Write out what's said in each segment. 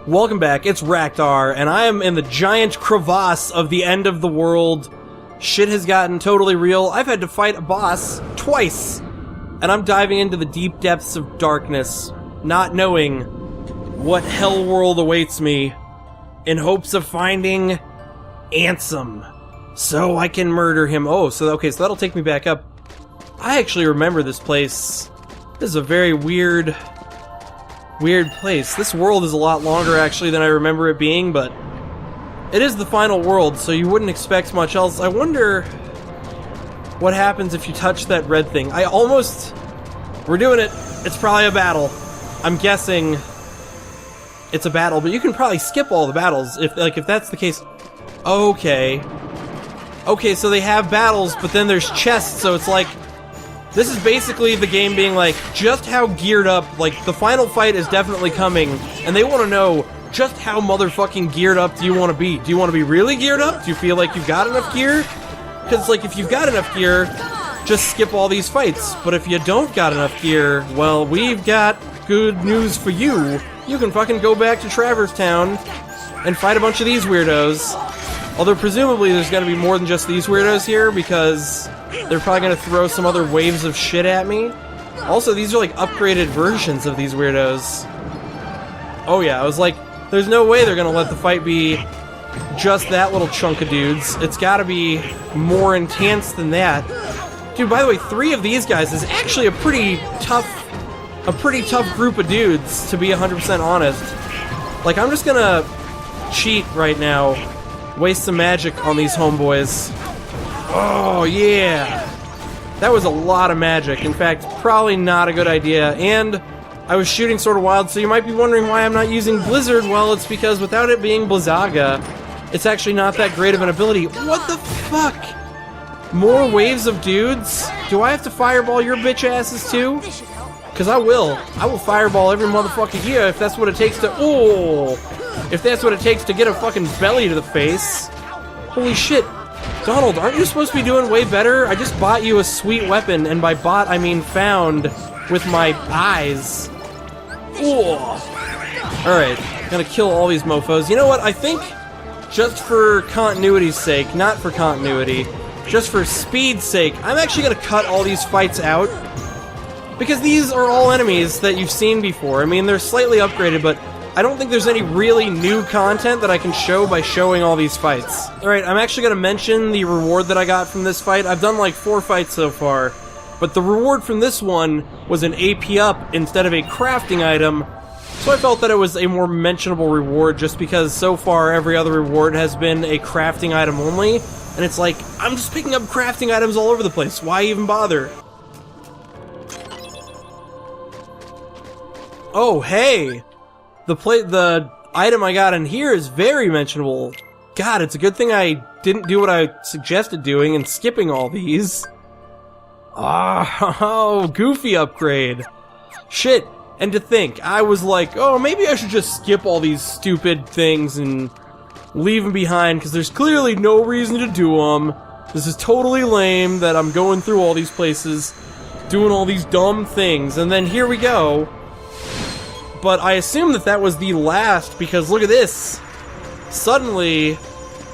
Welcome back, it's Raktar, and I am in the giant crevasse of the end of the world. Shit has gotten totally real. I've had to fight a boss twice, and I'm diving into the deep depths of darkness, not knowing what hell world awaits me, in hopes of finding Ansem, so I can murder him. Oh, so that'll take me back up. I actually remember this place. This is a very weird place. This world is a lot longer, actually, than I remember it being, but it is the final world, so you wouldn't expect much else. I wonder what happens if you touch that red thing. We're doing it. It's probably a battle. I'm guessing it's a battle, but you can probably skip all the battles if that's the case. Okay, so they have battles, but then there's chests, so it's like, this is basically the game being like, just how geared up, like, the final fight is definitely coming, and they want to know, just how motherfucking geared up do you want to be? Do you want to be really geared up? Do you feel like you've got enough gear? Because, like, if you've got enough gear, just skip all these fights. But if you don't got enough gear, well, we've got good news for you. You can fucking go back to Traverse Town and fight a bunch of these weirdos. Although, presumably, there's going to be more than just these weirdos here, because they're probably going to throw some other waves of shit at me. Also, these are, like, upgraded versions of these weirdos. Oh, yeah, I was like, there's no way they're going to let the fight be just that little chunk of dudes. It's got to be more intense than that. Dude, by the way, 3 of these guys is actually a pretty tough group of dudes, to be 100% honest. Like, I'm just going to cheat right now. Waste some magic on these homeboys. Oh, yeah! That was a lot of magic. In fact, probably not a good idea. And I was shooting sort of wild, so you might be wondering why I'm not using Blizzard. Well, it's because without it being Blizzaga, it's actually not that great of an ability. What the fuck? More waves of dudes? Do I have to fireball your bitch asses too? Because I will. I will fireball every motherfucker here if that's what it takes to... Oh! If that's what it takes to get a fucking belly to the face. Holy shit. Donald, aren't you supposed to be doing way better? I just bought you a sweet weapon, and by bought I mean found with my eyes. Ooh. Alright, gonna kill all these mofos. You know what, I think just for continuity's sake, not for continuity, just for speed's sake, I'm actually gonna cut all these fights out. Because these are all enemies that you've seen before. I mean, they're slightly upgraded, but I don't think there's any really new content that I can show by showing all these fights. Alright, I'm actually going to mention the reward that I got from this fight. I've done like 4 fights so far, but the reward from this one was an AP up instead of a crafting item, so I felt that it was a more mentionable reward just because so far every other reward has been a crafting item only, and it's like, I'm just picking up crafting items all over the place. Why even bother? Oh, hey! The item I got in here is very mentionable. God, it's a good thing I didn't do what I suggested doing and skipping all these. Oh, goofy upgrade. Shit, and to think, I was like, oh, maybe I should just skip all these stupid things and leave them behind, because there's clearly no reason to do them. This is totally lame that I'm going through all these places, doing all these dumb things, and then here we go. But I assume that was the last, because look at this. Suddenly,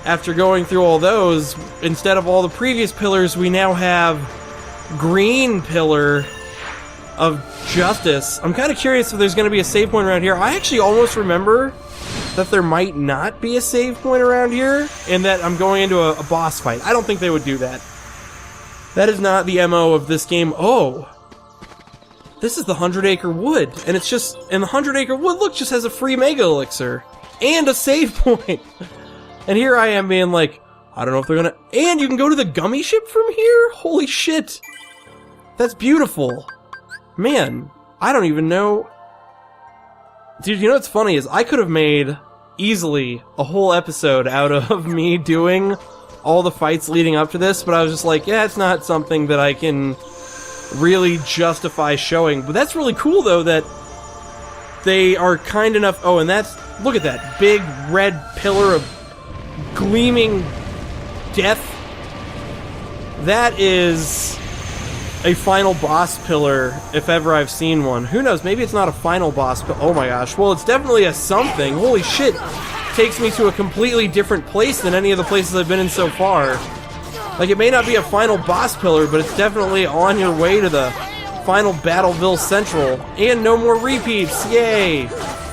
after going through all those, instead of all the previous pillars, we now have green pillar of justice. I'm kind of curious if there's going to be a save point around here. I actually almost remember that there might not be a save point around here, and that I'm going into a boss fight. I don't think they would do that. That is not the MO of this game. Oh! This is the 100-Acre Wood, and it's just... And the 100-Acre Wood, look, just has a free Mega Elixir. And a save point! And here I am being like, I don't know if they're gonna... And you can go to the gummy ship from here? Holy shit! That's beautiful. Man, I don't even know... Dude, you know what's funny is I could have made, easily, a whole episode out of me doing all the fights leading up to this, but I was just like, yeah, it's not something that I can really justify showing. But that's really cool, though, that they are kind enough... Oh, and that's... Look at that big red pillar of gleaming death. That is a final boss pillar, if ever I've seen one. Who knows, maybe it's not a final boss, but oh my gosh. Well, it's definitely a something. Holy shit. Takes me to a completely different place than any of the places I've been in so far. Like, it may not be a final boss pillar, but it's definitely on your way to the final Battleville Central. And no more repeats, yay!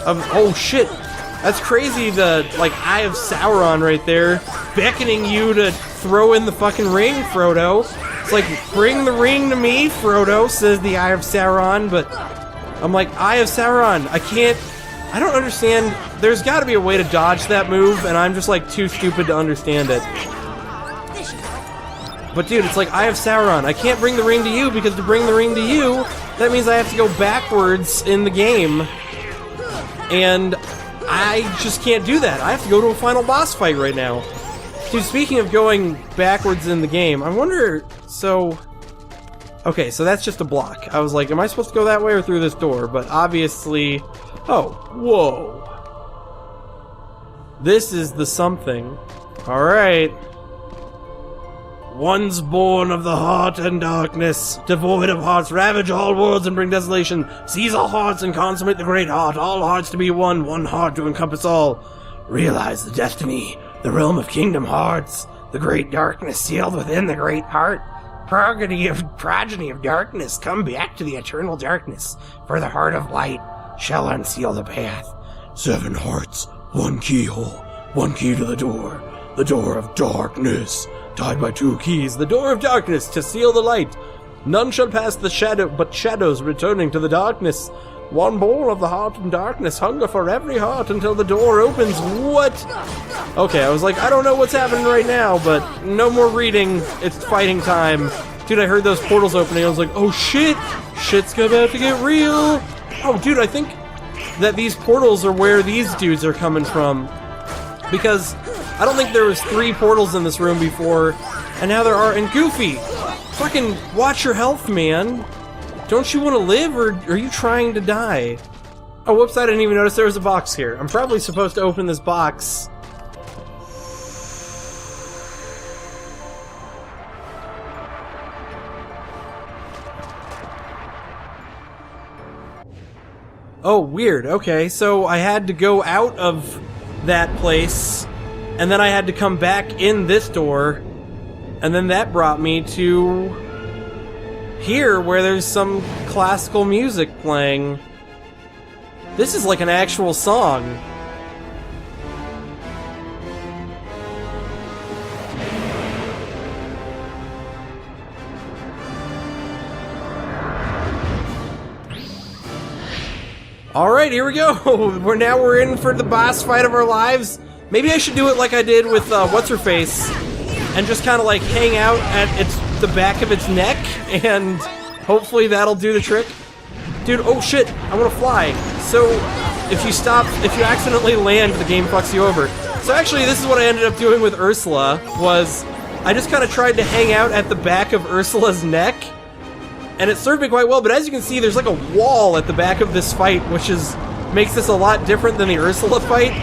Oh shit, that's crazy, the, like, Eye of Sauron right there, beckoning you to throw in the fucking ring, Frodo. It's like, bring the ring to me, Frodo, says the Eye of Sauron, but I'm like, Eye of Sauron, I don't understand, there's gotta be a way to dodge that move, and I'm just like too stupid to understand it. But dude, it's like, Eye of Sauron, I can't bring the ring to you, because to bring the ring to you, that means I have to go backwards in the game. And I just can't do that. I have to go to a final boss fight right now. Dude, speaking of going backwards in the game, I wonder, so... Okay, so that's just a block. I was like, am I supposed to go that way or through this door? But obviously... Oh, whoa. This is the something. Alright. One's born of the heart and darkness, devoid of hearts, ravage all worlds and bring desolation, seize all hearts and consummate the great heart, all hearts to be one, one heart to encompass all. Realize the destiny, the realm of kingdom hearts, the great darkness sealed within the great heart. Progeny of darkness, come back to the eternal darkness, for the heart of light shall unseal the path. 7 hearts, 1 keyhole, 1 key to the door of darkness. Tied by 2 keys, the door of darkness to seal the light. None shall pass the shadow, but shadows returning to the darkness. One born of the heart and darkness, hunger for every heart until the door opens. What? Okay, I was like, I don't know what's happening right now, but no more reading. It's fighting time. Dude, I heard those portals opening. I was like, oh shit! Shit's about to get real! Oh, dude, I think that these portals are where these dudes are coming from. Because I don't think there was 3 portals in this room before, and now there are. And Goofy, fucking watch your health, man. Don't you want to live, or are you trying to die? Oh, whoops, I didn't even notice there was a box here. I'm probably supposed to open this box. Oh, weird. Okay, so I had to go out of that place, and then I had to come back in this door, and then that brought me to here, where there's some classical music playing. This is like an actual song. Alright, here we go. We're in for the boss fight of our lives. Maybe I should do it like I did with What's-Her-Face, and just kind of like hang out at the back of its neck, and hopefully that'll do the trick. Dude, oh shit, I want to fly. So, if you accidentally land, the game fucks you over. So actually, this is what I ended up doing with Ursula, was I just kind of tried to hang out at the back of Ursula's neck, and it served me quite well, but as you can see, there's like a wall at the back of this fight, which makes this a lot different than the Ursula fight.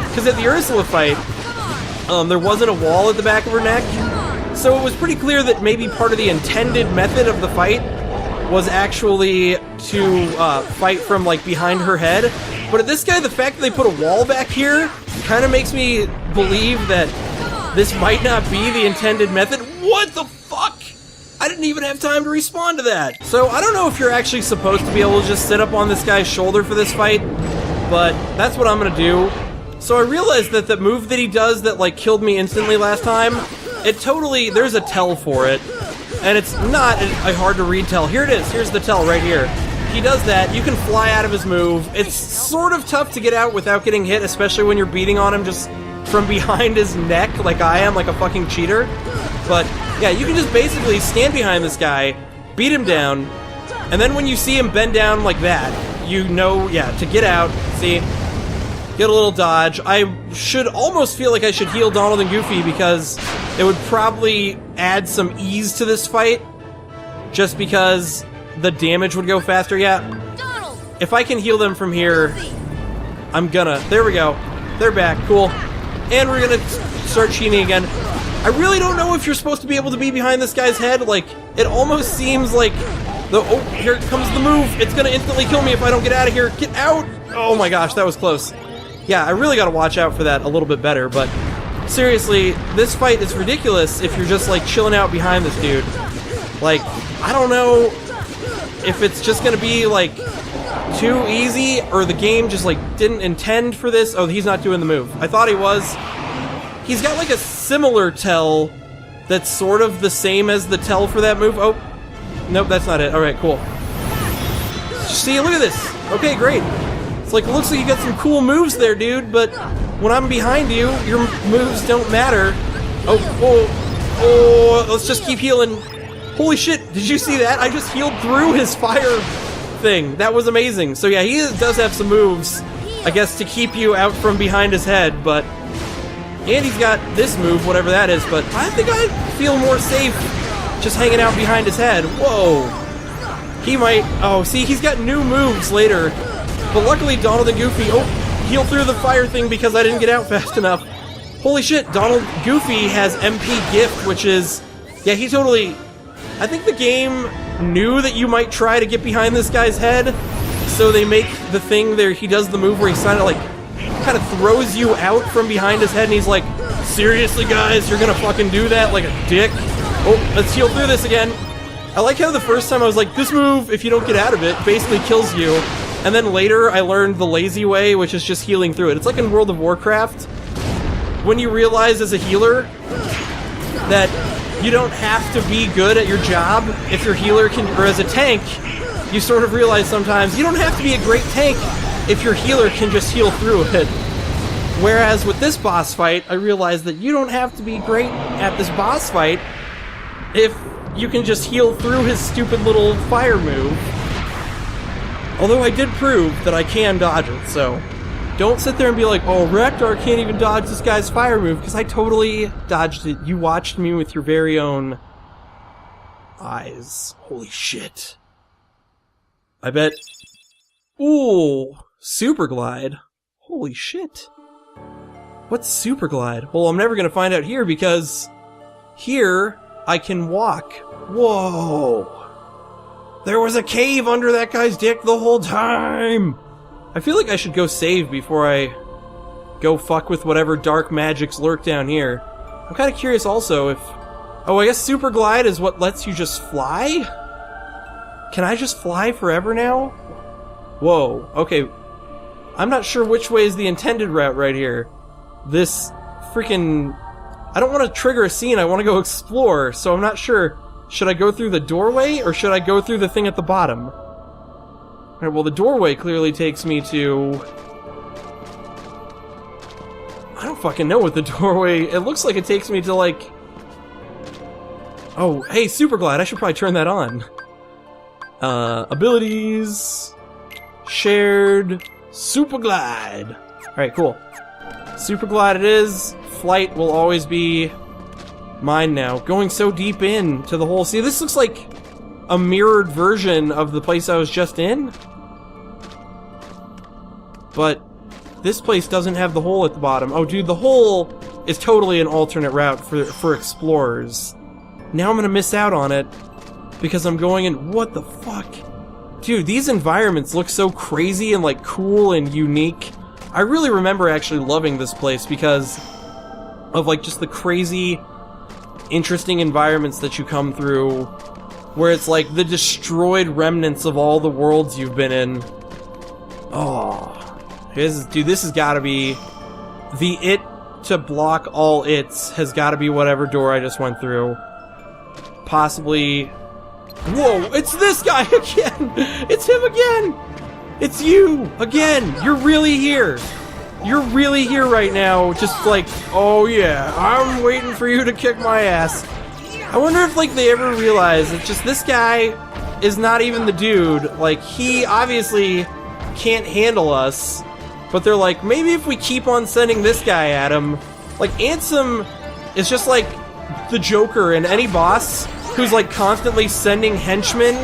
Because at the Ursula fight, there wasn't a wall at the back of her neck, so it was pretty clear that maybe part of the intended method of the fight was actually to fight from like behind her head. But at this guy, the fact that they put a wall back here kind of makes me believe that this might not be the intended method. What the fuck? I didn't even have time to respond to that. So I don't know if you're actually supposed to be able to just sit up on this guy's shoulder for this fight, but that's what I'm gonna do. So I realized that the move that he does that like killed me instantly last time, there's a tell for it, and it's not a hard to read tell. Here it is, here's the tell right here. He does that, you can fly out of his move. It's sort of tough to get out without getting hit, especially when you're beating on him just from behind his neck like I am, like a fucking cheater. But yeah, you can just basically stand behind this guy, beat him down, and then when you see him bend down like that, you know, yeah, to get out, see, get a little dodge. I should almost feel like I should heal Donald and Goofy because it would probably add some ease to this fight, just because the damage would go faster. Yeah, if I can heal them from here, I'm gonna. There we go. They're back. Cool. And we're gonna start cheating again. I really don't know if you're supposed to be able to be behind this guy's head. Like, it almost seems like oh, here comes the move. It's gonna instantly kill me if I don't get out of here. Get out! Oh my gosh, that was close. Yeah, I really gotta watch out for that a little bit better, but seriously, this fight is ridiculous if you're just, like, chilling out behind this dude. Like, I don't know if it's just gonna be, like, too easy, or the game just, like, didn't intend for this. Oh, he's not doing the move. I thought he was. He's got, like, a similar tell that's sort of the same as the tell for that move. Oh, nope, that's not it. Alright, cool. See, look at this. Okay, great. It's like, it looks like you got some cool moves there, dude, but when I'm behind you, your moves don't matter. Oh, let's just keep healing. Holy shit, did you see that? I just healed through his fire thing. That was amazing. So yeah, he does have some moves, I guess, to keep you out from behind his head, but... And he's got this move, whatever that is, but I think I feel more safe just hanging out behind his head. Whoa. He might... Oh, see, he's got new moves later. But luckily, Donald and Goofy... Oh, healed through the fire thing because I didn't get out fast enough. Holy shit, Goofy has MP Gift, which is... Yeah, he totally... I think the game knew that you might try to get behind this guy's head, so they make the thing there, he does the move where he kind of throws you out from behind his head, and he's like, seriously guys, you're gonna fucking do that like a dick? Oh, let's heal through this again. I like how the first time I was like, this move, if you don't get out of it, basically kills you. And then later I learned the lazy way, which is just healing through it. It's like in World of Warcraft, when you realize as a healer that you don't have to be good at your job if your healer can, or as a tank, you sort of realize sometimes you don't have to be a great tank if your healer can just heal through it. Whereas with this boss fight, I realized that you don't have to be great at this boss fight if you can just heal through his stupid little fire move. Although I did prove that I can dodge it, so don't sit there and be like, oh, Rektar can't even dodge this guy's fire move, because I totally dodged it. You watched me with your very own eyes. Holy shit. I bet... Ooh, Super Glide. Holy shit. What's Super Glide? Well, I'm never gonna find out here, because here I can walk. Whoa. There was a cave under that guy's dick the whole time! I feel like I should go save before I go fuck with whatever dark magics lurk down here. I'm kind of curious also if... Oh, I guess Super Glide is what lets you just fly? Can I just fly forever now? Whoa, okay. I'm not sure which way is the intended route right here. This freaking... I don't want to trigger a scene, I want to go explore, so I'm not sure. Should I go through the doorway, or should I go through the thing at the bottom? Alright, well the doorway clearly takes me to... I don't fucking know what the doorway... It looks like it takes me to, like... Oh, hey, Super Glide, I should probably turn that on. Abilities... Shared... Super Glide! Alright, cool. Super Glide it is. Flight will always be mine now. Going so deep in to the hole. See, this looks like a mirrored version of the place I was just in. But this place doesn't have the hole at the bottom. Oh, dude, the hole is totally an alternate route for explorers. Now I'm gonna miss out on it because I'm going in... What the fuck? Dude, these environments look so crazy and, like, cool and unique. I really remember actually loving this place because of, like, just the crazy, interesting environments that you come through, where it's like the destroyed remnants of all the worlds you've been in. Oh, dude, this has got to be the it to block all its has got to be whatever door I just went through. Possibly. Whoa, it's this guy again! It's him again! It's you again! You're really here! You're really here right now, just like, oh yeah, I'm waiting for you to kick my ass. I wonder if, like, they ever realize that just this guy is not even the dude. Like, he obviously can't handle us, but they're like, maybe if we keep on sending this guy at him. Like, Ansem is just like the Joker in any boss who's, like, constantly sending henchmen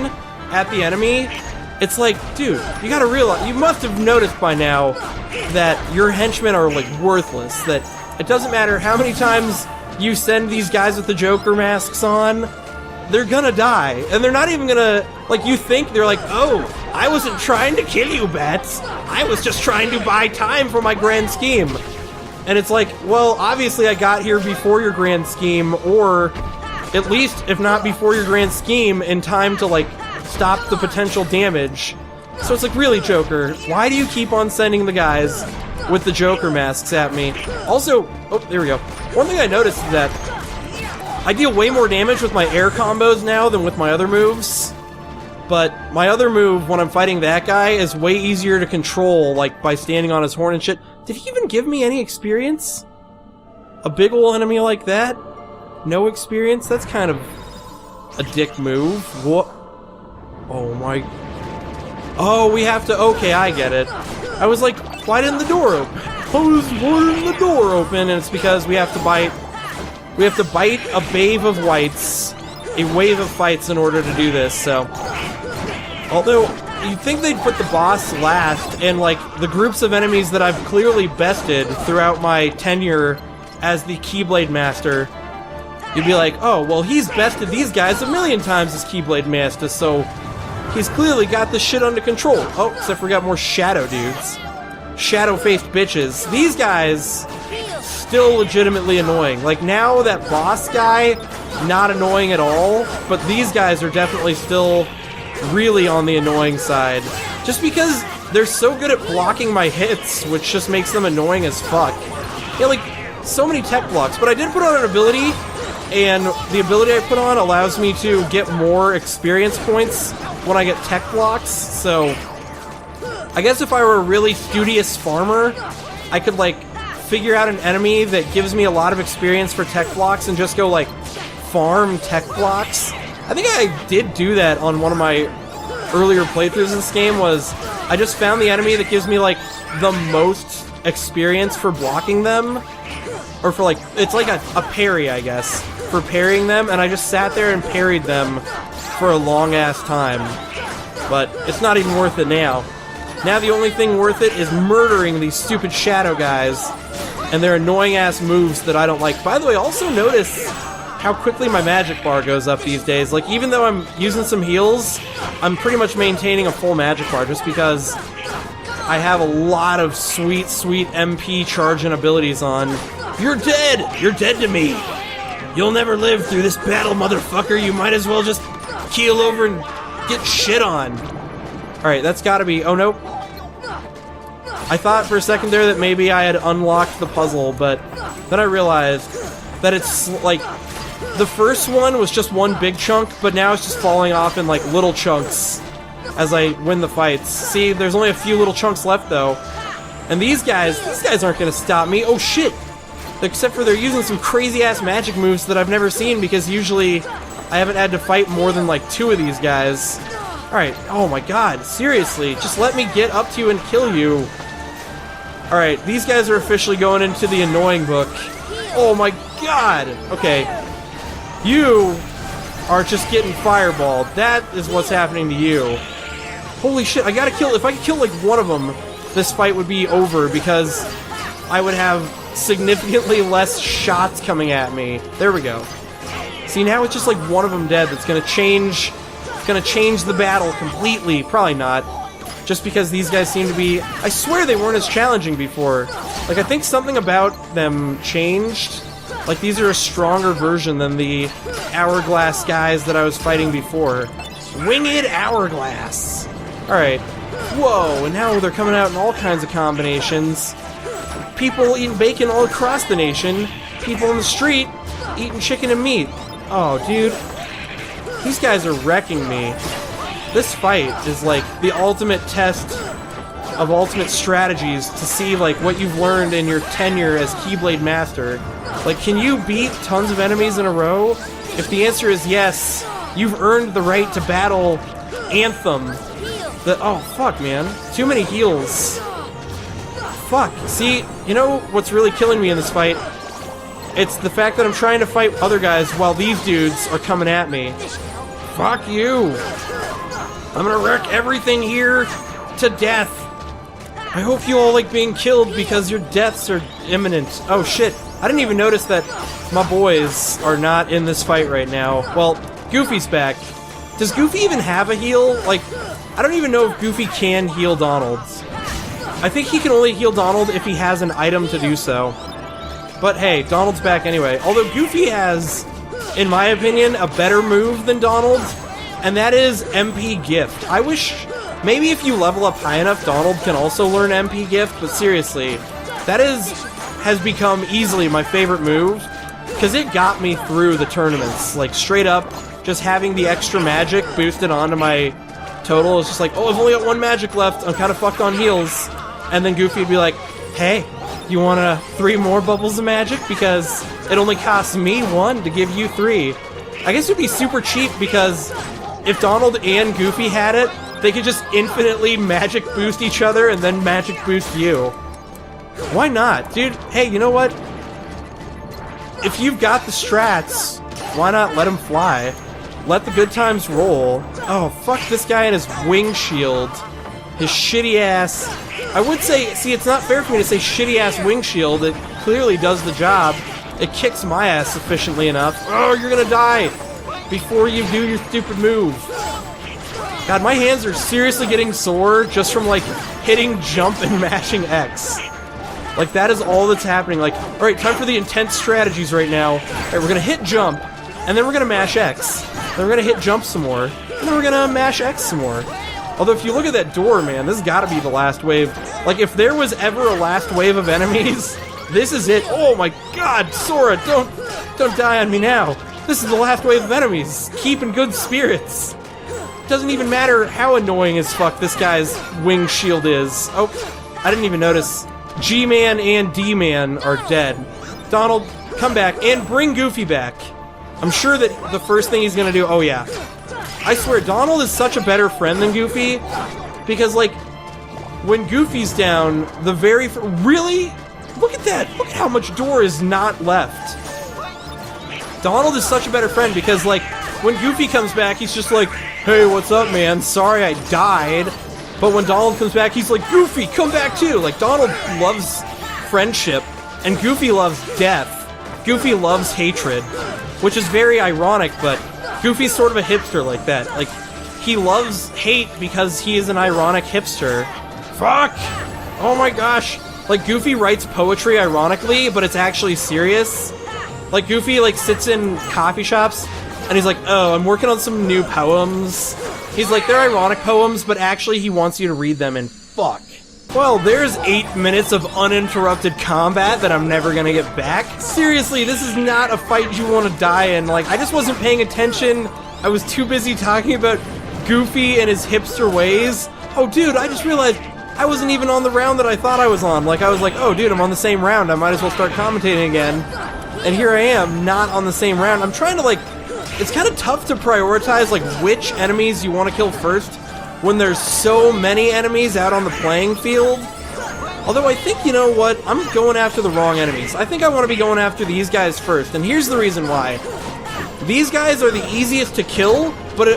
at the enemy. It's like, dude, you gotta realize, you must have noticed by now that your henchmen are, like, worthless, that it doesn't matter how many times you send these guys with the Joker masks on, they're gonna die. And they're not even gonna, like, you think they're like, oh, I wasn't trying to kill you, Bats. I was just trying to buy time for my grand scheme. And it's like, well, obviously I got here before your grand scheme, or at least, if not before your grand scheme, in time to, like, stop the potential damage. So it's like, really, Joker, why do you keep on sending the guys with the Joker masks at me? Also, oh, there we go. One thing I noticed is that I deal way more damage with my air combos now than with my other moves. But my other move, when I'm fighting that guy, is way easier to control, like, by standing on his horn and shit. Did he even give me any experience? A big ol' enemy like that? No experience? That's kind of a dick move. What? Oh my... Oh, we have to... Okay, I get it. I was like, why didn't the door open? Why didn't the door open? And it's because we have to bite... We have to bite a wave of whites, a wave of fights in order to do this, so... Although, you'd think they'd put the boss last, and, like, the groups of enemies that I've clearly bested throughout my tenure as the Keyblade Master, you'd be like, oh, well, he's bested these guys a million times as Keyblade Master, so he's clearly got this shit under control. Oh, except we got more shadow dudes. Shadow-faced bitches. These guys, still legitimately annoying. Like, now that boss guy, not annoying at all, but these guys are definitely still really on the annoying side. Just because they're so good at blocking my hits, which just makes them annoying as fuck. Yeah, like, so many tech blocks. But I did put on an ability, and the ability I put on allows me to get more experience points when I get tech blocks, so... I guess if I were a really studious farmer, I could, like, figure out an enemy that gives me a lot of experience for tech blocks and just go, like, farm tech blocks. I think I did do that on one of my earlier playthroughs in this game, was I just found the enemy that gives me, like, the most experience for blocking them. Or for, like, it's like a parry, I guess, for parrying them, and I just sat there and parried them for a long-ass time. But it's not even worth it now. Now the only thing worth it is murdering these stupid shadow guys and their annoying-ass moves that I don't like. By the way, also notice how quickly my magic bar goes up these days. Like, even though I'm using some heals, I'm pretty much maintaining a full magic bar just because I have a lot of sweet, sweet MP charging abilities on. You're dead! You're dead to me! You'll never live through this battle, motherfucker! You might as well just keel over and get shit on. Alright, that's gotta be... Oh, nope. I thought for a second there that maybe I had unlocked the puzzle, but then I realized that it's, like... The first one was just one big chunk, but now it's just falling off in, like, little chunks as I win the fights. See, there's only a few little chunks left, though. And these guys aren't gonna stop me. Oh, shit! Except for they're using some crazy-ass magic moves that I've never seen, because usually I haven't had to fight more than, like, 2 of these guys. Alright, oh my god, seriously, just let me get up to you and kill you. Alright, these guys are officially going into the annoying book. Oh my god! Okay. You are just getting fireballed. That is what's happening to you. Holy shit, I gotta kill... If I could kill, like, one of them, this fight would be over, because I would have significantly less shots coming at me. There we go. See, now it's just, like, one of them dead that's gonna change... Gonna change the battle completely. Probably not. Just because these guys seem to be... I swear they weren't as challenging before. Like, I think something about them changed. Like, these are a stronger version than the Hourglass guys that I was fighting before. Winged Hourglass! Alright. Whoa, and now they're coming out in all kinds of combinations. People eating bacon all across the nation. People in the street eating chicken and meat. Oh, dude. These guys are wrecking me. This fight is like the ultimate test of ultimate strategies to see like what you've learned in your tenure as Keyblade Master. Like, can you beat tons of enemies in a row? If the answer is yes, you've earned the right to battle Anthem. Oh, fuck, man. Too many heals. Fuck. See, you know what's really killing me in this fight? It's the fact that I'm trying to fight other guys while these dudes are coming at me. Fuck you! I'm gonna wreck everything here to death! I hope you all like being killed because your deaths are imminent. Oh shit, I didn't even notice that my boys are not in this fight right now. Well, Goofy's back. Does Goofy even have a heal? Like, I don't even know if Goofy can heal Donald. I think he can only heal Donald if he has an item to do so. But hey, Donald's back anyway. Although Goofy has, in my opinion, a better move than Donald, and that is MP Gift. I wish maybe if you level up high enough, Donald can also learn MP Gift, but seriously, that has become easily my favorite move, because it got me through the tournaments. Like, straight up, just having the extra magic boosted onto my total is just like, oh, I've only got one magic left, I'm kind of fucked on heals. And then Goofy would be like, hey, you want 3 more bubbles of magic? Because it only costs me 1 to give you 3. I guess it would be super cheap, because if Donald and Goofy had it, they could just infinitely magic boost each other and then magic boost you. Why not? Dude, hey, you know what? If you've got the strats, why not let them fly? Let the good times roll. Oh, fuck this guy and his wing shield. His shitty ass... I would say, see, it's not fair for me to say shitty ass wing shield. It clearly does the job. It kicks my ass sufficiently enough. Oh, you're gonna die before you do your stupid move. God, my hands are seriously getting sore just from, like, hitting jump and mashing X. Like, that is all that's happening. Like, alright, time for the intense strategies right now. Alright, we're gonna hit jump, and then we're gonna mash X. Then we're gonna hit jump some more, and then we're gonna mash X some more. Although, if you look at that door, man, this has gotta be the last wave. Like, if there was ever a last wave of enemies, this is it. Oh my god, Sora, don't die on me now. This is the last wave of enemies. Keep in good spirits. Doesn't even matter how annoying as fuck this guy's wing shield is. Oh, I didn't even notice. G-Man and D-Man are dead. Donald, come back and bring Goofy back. I'm sure that the first thing he's gonna do... Oh, yeah. I swear, Donald is such a better friend than Goofy, because, like, when Goofy's down, the very... Really? Look at that! Look at how much door is not left. Donald is such a better friend, because, like, when Goofy comes back, he's just like, hey, what's up, man? Sorry I died. But when Donald comes back, he's like, Goofy, come back too! Like, Donald loves friendship, and Goofy loves death. Goofy loves hatred, which is very ironic, but Goofy's sort of a hipster like that. Like, he loves hate because he is an ironic hipster. Fuck! Oh my gosh! Like, Goofy writes poetry ironically, but it's actually serious. Like, Goofy, like, sits in coffee shops, and he's like, oh, I'm working on some new poems. He's like, they're ironic poems, but actually he wants you to read them, and fuck. Well, there's 8 minutes of uninterrupted combat that I'm never gonna get back. Seriously, this is not a fight you want to die in. Like, I just wasn't paying attention. I was too busy talking about Goofy and his hipster ways. Oh, dude, I just realized I wasn't even on the round that I thought I was on. Like, I was like, oh, dude, I'm on the same round. I might as well start commentating again. And here I am, not on the same round. I'm trying to, like... It's kind of tough to prioritize, like, which enemies you want to kill first when there's so many enemies out on the playing field. Although I think, you know what, I'm going after the wrong enemies. I think I want to be going after these guys first, and here's the reason why. These guys are the easiest to kill, but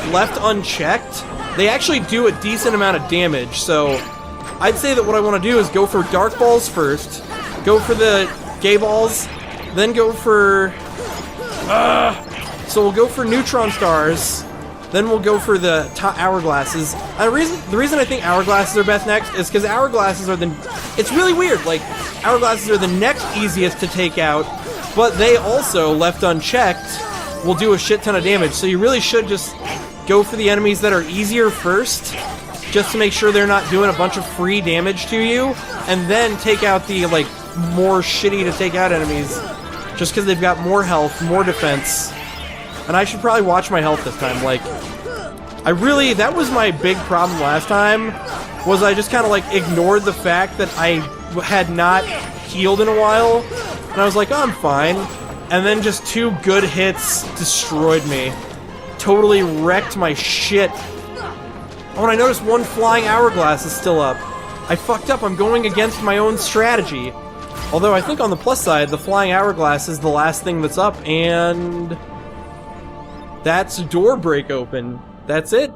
left unchecked, they actually do a decent amount of damage, so I'd say that what I want to do is go for Dark Balls first, go for the Gay Balls, then go for... So we'll go for Neutron Stars, then we'll go for the Hourglasses. The reason I think Hourglasses are best next is because Hourglasses are the... It's really weird, like, Hourglasses are the next easiest to take out, but they also, left unchecked, will do a shit ton of damage, so you really should just go for the enemies that are easier first, just to make sure they're not doing a bunch of free damage to you, and then take out the, like, more shitty to take out enemies, just because they've got more health, more defense. And I should probably watch my health this time. Like, that was my big problem last time, was I just kind of, like, ignored the fact that I had not healed in a while. And I was like, oh, I'm fine. And then just 2 good hits destroyed me. Totally wrecked my shit. Oh, and I noticed 1 flying hourglass is still up. I fucked up. I'm going against my own strategy. Although I think on the plus side, the flying hourglass is the last thing that's up, and... That's door break open. That's it.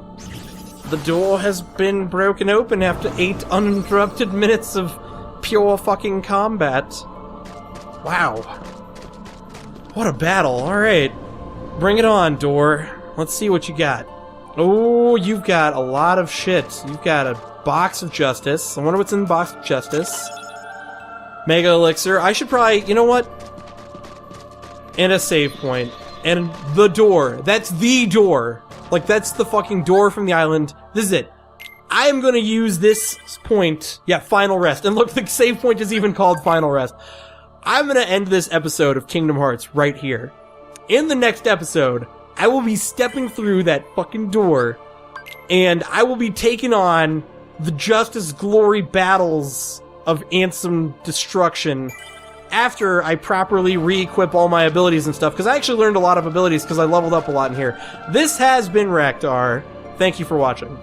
The door has been broken open after 8 uninterrupted minutes of pure fucking combat. Wow. What a battle. Alright. Bring it on, door. Let's see what you got. Oh, you've got a lot of shit. You've got a box of justice. I wonder what's in the box of justice. Mega elixir. I should probably... You know what? And a save point. And the door. That's the door. Like, that's the fucking door from the island. This is it. I am gonna use this point. Yeah, final rest. And look, the save point is even called final rest. I'm gonna end this episode of Kingdom Hearts right here. In the next episode, I will be stepping through that fucking door, and I will be taking on the Justice Glory battles of Ansem Destruction after I properly re-equip all my abilities and stuff, because I actually learned a lot of abilities because I leveled up a lot in here. This has been Raktar. Thank you for watching.